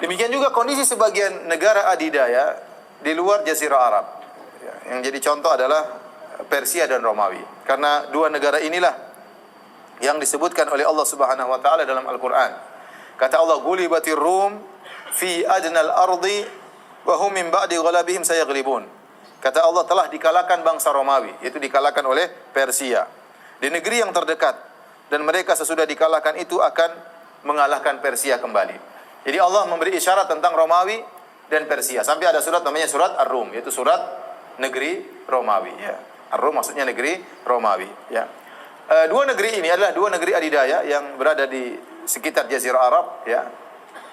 Demikian juga kondisi sebagian negara adidaya di luar Jazirah Arab. Yang jadi contoh adalah Persia dan Romawi. Karena dua negara inilah yang disebutkan oleh Allah Subhanahu wa taala dalam Al-Qur'an. Kata Allah, "Gulibatir Rum fi adnal ardi wa hum min ba'di ghalabihim sayaghlibun." Kata Allah, telah dikalahkan bangsa Romawi, yaitu dikalahkan oleh Persia di negeri yang terdekat, dan mereka sesudah dikalahkan itu akan mengalahkan Persia kembali. Jadi Allah memberi isyarat tentang Romawi dan Persia. Sampai ada surat namanya surat Ar-Rum, yaitu surat negeri Romawi. Ya. Ar-Rum maksudnya negeri Romawi. Ya. Dua negeri ini adalah dua negeri adidaya yang berada di sekitar Jazirah Arab, ya,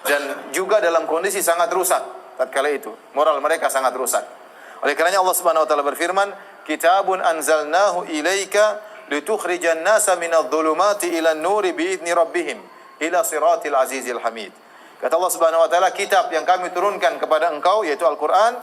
dan juga dalam kondisi sangat rusak tatkala itu. Moral mereka sangat rusak. Oleh karenanya Allah Subhanahu wa taala berfirman, "Kitabun anzalnahu ilaika litukhrijan nasa minadh dhulumati ilan nuri biidzni rabbihim ila siratil azizil hamid." Kata Allah Subhanahu wa taala, kitab yang kami turunkan kepada engkau yaitu Al-Qur'an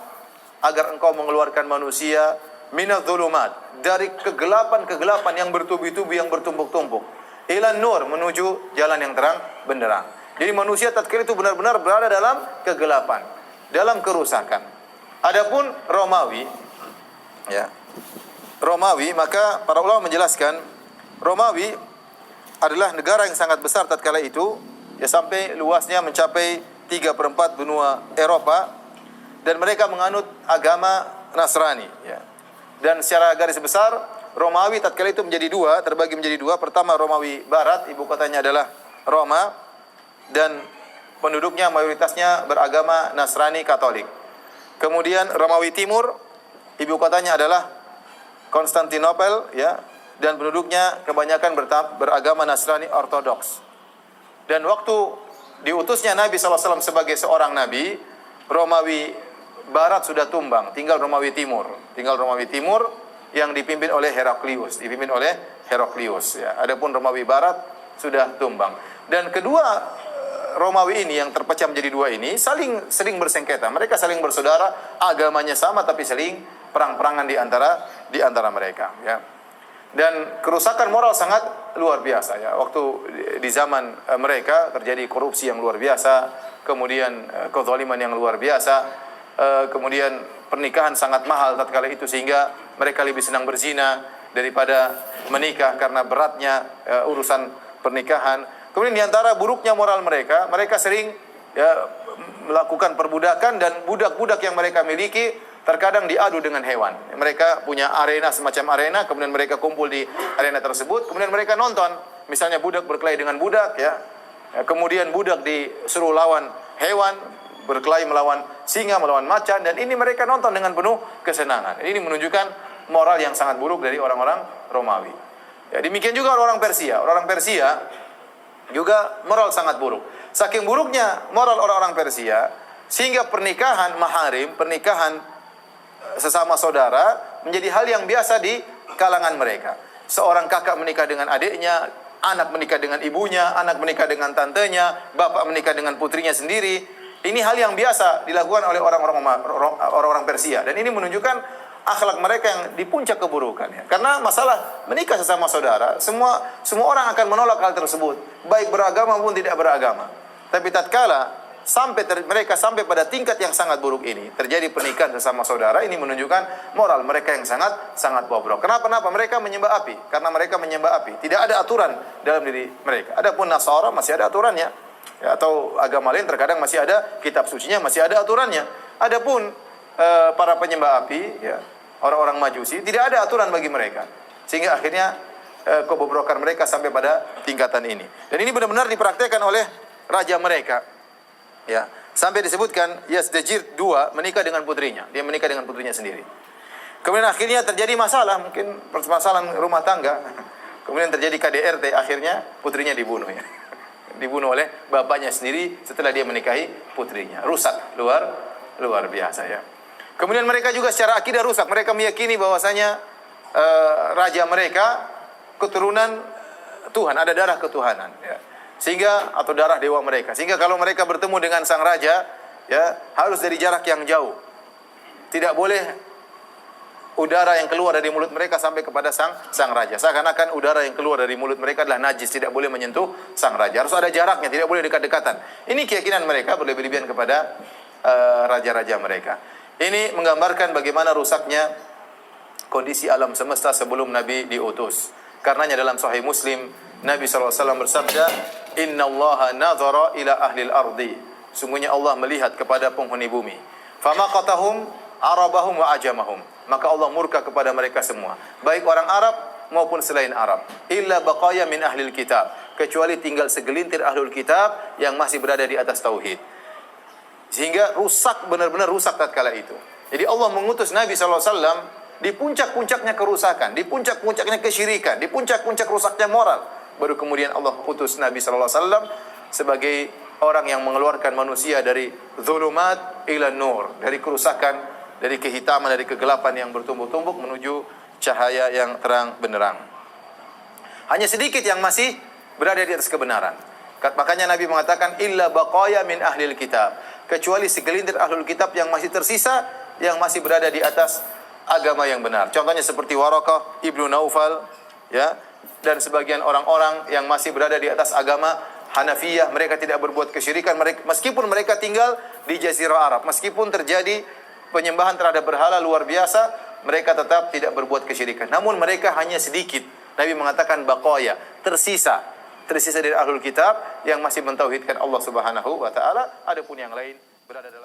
agar engkau mengeluarkan manusia minadh dhulumat, dari kegelapan-kegelapan yang bertubi-tubi, yang bertumpuk-tumpuk, ila nur, menuju jalan yang terang benderang. Jadi manusia tatkala itu benar-benar berada dalam kegelapan, dalam kerusakan. Adapun Romawi, ya, Romawi, maka para ulama menjelaskan Romawi adalah negara yang sangat besar tatkala itu, ya, sampai luasnya mencapai 3/4 benua Eropa, dan mereka menganut agama Nasrani, ya. Dan secara garis besar Romawi tatkala itu menjadi dua, terbagi menjadi dua. Pertama Romawi Barat, ibu kotanya adalah Roma, dan penduduknya mayoritasnya beragama Nasrani Katolik. Kemudian Romawi Timur, ibu kotanya adalah Konstantinopel, ya, dan penduduknya kebanyakan beragama Nasrani Ortodoks. Dan waktu diutusnya Nabi SAW sebagai seorang nabi, Romawi Barat sudah tumbang, tinggal Romawi Timur. Tinggal Romawi Timur yang dipimpin oleh Heraklius, ya. Adapun Romawi Barat sudah tumbang. Dan kedua Romawi ini yang terpecah menjadi dua ini sering bersengketa. Mereka saling bersaudara, agamanya sama tapi saling perang-perangan di antara mereka, ya. Dan kerusakan moral sangat luar biasa, ya. Waktu di zaman mereka terjadi korupsi yang luar biasa, kemudian kezaliman yang luar biasa, kemudian pernikahan sangat mahal tatkala itu, sehingga mereka lebih senang berzina daripada menikah karena beratnya urusan pernikahan. Kemudian di antara buruknya moral mereka, mereka sering, ya, melakukan perbudakan, dan budak-budak yang mereka miliki terkadang diadu dengan hewan. Mereka punya arena, semacam arena, kemudian mereka kumpul di arena tersebut, kemudian mereka nonton. Misalnya budak berkelahi dengan budak, ya. Kemudian budak disuruh lawan hewan, berkelahi melawan singa, melawan macan, dan ini mereka nonton dengan penuh kesenangan. Ini menunjukkan moral yang sangat buruk dari orang-orang Romawi. Ya, demikian juga orang-orang Persia. Orang-orang Persia juga moral sangat buruk. Saking buruknya moral orang-orang Persia, sehingga pernikahan maharim, pernikahan sesama saudara menjadi hal yang biasa di kalangan mereka. Seorang kakak menikah dengan adiknya, anak menikah dengan ibunya, anak menikah dengan tantenya, bapak menikah dengan putrinya sendiri. Ini hal yang biasa dilakukan oleh orang-orang Persia, dan ini menunjukkan akhlak mereka yang di puncak keburukan, ya. Karena masalah menikah sesama saudara, semua orang akan menolak hal tersebut, baik beragama maupun tidak beragama. Tapi tatkala mereka sampai pada tingkat yang sangat buruk ini, terjadi pernikahan sesama saudara, ini menunjukkan moral mereka yang sangat bobrok. Kenapa mereka menyembah api? Karena mereka menyembah api. Tidak ada aturan dalam diri mereka. Adapun Nasara masih ada aturannya, ya, atau agama lain terkadang masih ada kitab sucinya, masih ada aturannya. Adapun para penyembah api, ya, orang-orang Majusi, tidak ada aturan bagi mereka, sehingga akhirnya kebobrokan mereka sampai pada tingkatan ini. Dan ini benar-benar dipraktekkan oleh raja mereka, ya. Sampai disebutkan Yazdajir II menikah dengan putrinya. Dia menikah dengan putrinya sendiri. Kemudian akhirnya terjadi masalah, mungkin permasalahan rumah tangga. Kemudian terjadi KDRT, akhirnya putrinya dibunuh, ya. Dibunuh oleh bapaknya sendiri setelah dia menikahi putrinya. Rusak luar biasa, ya. Kemudian mereka juga secara akidah rusak. Mereka meyakini bahwasanya raja mereka keturunan Tuhan, ada darah ketuhanan, ya. Sehingga, atau darah dewa mereka. Sehingga kalau mereka bertemu dengan sang raja, ya, harus dari jarak yang jauh. Tidak boleh udara yang keluar dari mulut mereka sampai kepada sang raja. Seakan-akan udara yang keluar dari mulut mereka adalah najis, tidak boleh menyentuh sang raja. Harus ada jaraknya, tidak boleh dekat-dekatan. Ini keyakinan mereka berlebih-lebihan kepada raja-raja mereka. Ini menggambarkan bagaimana rusaknya kondisi alam semesta sebelum Nabi diutus. Karenanya dalam Sahih Muslim, Nabi SAW bersabda, Inna Allaha nazara ila ahlil ardi. Sungguhnya Allah melihat kepada penghuni bumi. Famaqatahum arabahum wa ajamahum. Maka Allah murka kepada mereka semua, baik orang Arab maupun selain Arab. Illa baqaya min ahlil kitab, kecuali tinggal segelintir ahlul kitab yang masih berada di atas tauhid. Sehingga rusak, benar-benar rusak tatkala itu. Jadi Allah mengutus Nabi SAW di puncak-puncaknya kerusakan, di puncak-puncaknya kesyirikan, di puncak-puncak rusaknya moral. Baru kemudian Allah utus Nabi SAW sebagai orang yang mengeluarkan manusia dari zulumat ila nur, dari kerusakan, dari kehitaman, dari kegelapan yang bertumbuk-tumbuk menuju cahaya yang terang benderang. Hanya sedikit yang masih berada di atas kebenaran. Makanya Nabi mengatakan illa baqaya min ahlil kitab, kecuali segelintir ahlul kitab yang masih tersisa, yang masih berada di atas agama yang benar. Contohnya seperti Waraqah ibnu Naufal, ya, dan sebagian orang-orang yang masih berada di atas agama Hanafiyah. Mereka tidak berbuat kesyirikan, meskipun mereka tinggal di Jazirah Arab, meskipun terjadi penyembahan terhadap berhala luar biasa, mereka tetap tidak berbuat kesyirikan. Namun mereka hanya sedikit. Nabi mengatakan baqaya, tersisa dari ahlul kitab yang masih mentauhidkan Allah Subhanahu wa taala. Adapun yang lain berada dalam